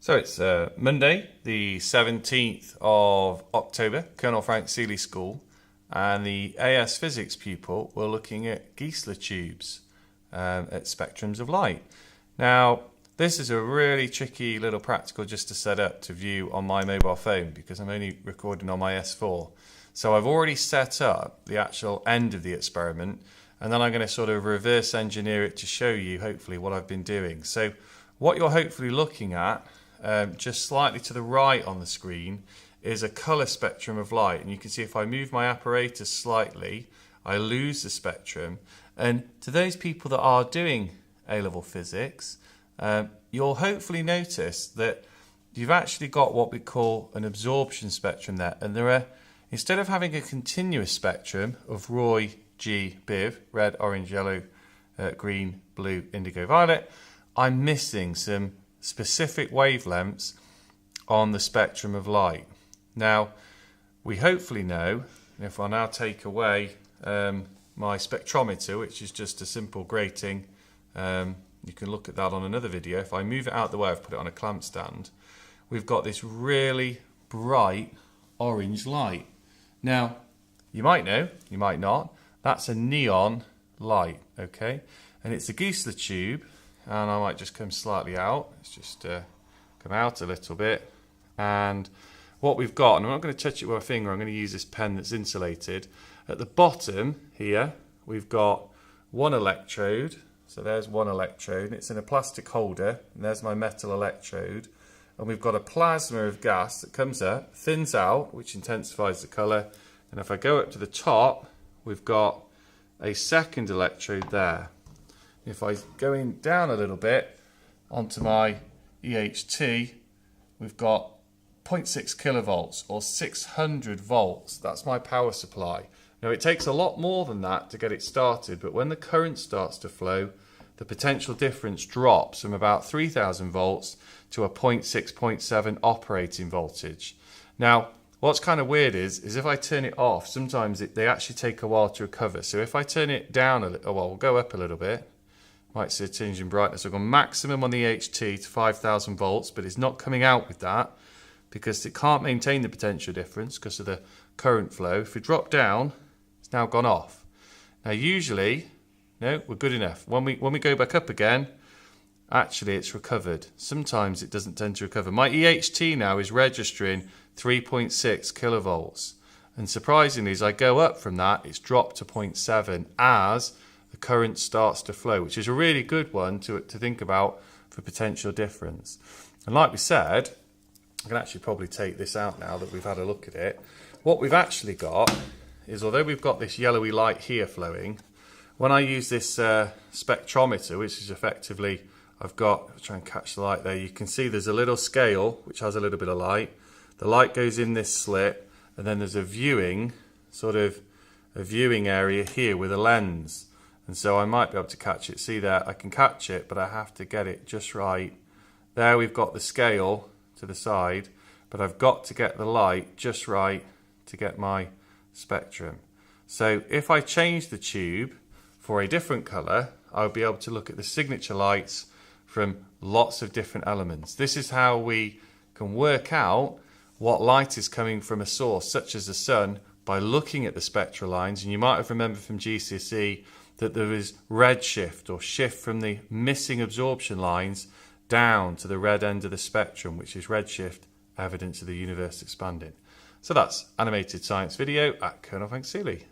So it's Monday, the 17th of October, Colonel Frank Seeley School, and the AS Physics pupil were looking at geissler tubes at spectrums of light. Now, this is a really tricky little practical just to set up to view on my mobile phone because I'm only recording on my S4. So I've already set up the actual end of the experiment, and then I'm going to sort of reverse engineer it to show you hopefully what I've been doing. So what you're hopefully looking at just slightly to the right on the screen is a colour spectrum of light, and you can see if I move my apparatus slightly I lose the spectrum. And to those people that are doing A-level physics, you'll hopefully notice that you've actually got what we call an absorption spectrum there, and there are, instead of having a continuous spectrum of Roy G Biv, red, orange, yellow, green, blue, indigo, violet, I'm missing some specific wavelengths on the spectrum of light. Now, we hopefully know, if I now take away my spectrometer, which is just a simple grating, you can look at that on another video. If I move it out the way, I've put it on a clamp stand, we've got this really bright orange light. Now, you might know, you might not, that's a neon light, okay? And it's a geissler tube, and I might just come slightly out. Let's just come out a little bit. And what we've got, and I'm not going to touch it with my finger, I'm going to use this pen that's insulated. At the bottom here, we've got one electrode. So there's one electrode, and it's in a plastic holder, and there's my metal electrode. And we've got a plasma of gas that comes up, thins out, which intensifies the colour. And if I go up to the top, we've got a second electrode there. If I go down a little bit onto my EHT, we've got 0.6 kilovolts or 600 volts. That's my power supply. Now, it takes a lot more than that to get it started, but when the current starts to flow, the potential difference drops from about 3000 volts to a 0.6, 0.7 operating voltage. Now, what's kind of weird is if I turn it off, sometimes they actually take a while to recover. So if I turn it down a little, well, we'll go up a little bit. Might see a tinge in brightness. I've gone maximum on the HT to 5000 volts, but it's not coming out with that because it can't maintain the potential difference because of the current flow. If we drop down, it's now gone off. Now usually, no, we're good enough. When we go back up again, actually it's recovered. Sometimes it doesn't tend to recover. My EHT now is registering 3.6 kilovolts. And surprisingly, as I go up from that, it's dropped to 0.7 as the current starts to flow, which is a really good one to think about for potential difference. And like we said, I can actually probably take this out now that we've had a look at it. What we've actually got is, although we've got this yellowy light here flowing, when I use this spectrometer, which is effectively, I'll try and catch the light there, you can see there's a little scale which has a little bit of light. The light goes in this slit, and then there's a viewing area here with a lens. And so I might be able to catch it. See there, I can catch it, but I have to get it just right. There we've got the scale to the side, but I've got to get the light just right to get my spectrum. So if I change the tube for a different colour, I'll be able to look at the signature lights from lots of different elements. This is how we can work out what light is coming from a source, such as the sun, by looking at the spectral lines. And you might have remembered from GCSE that there is redshift, or shift from the missing absorption lines down to the red end of the spectrum, which is redshift, evidence of the universe expanding. So that's animated science video at Colonel Frank Seeley.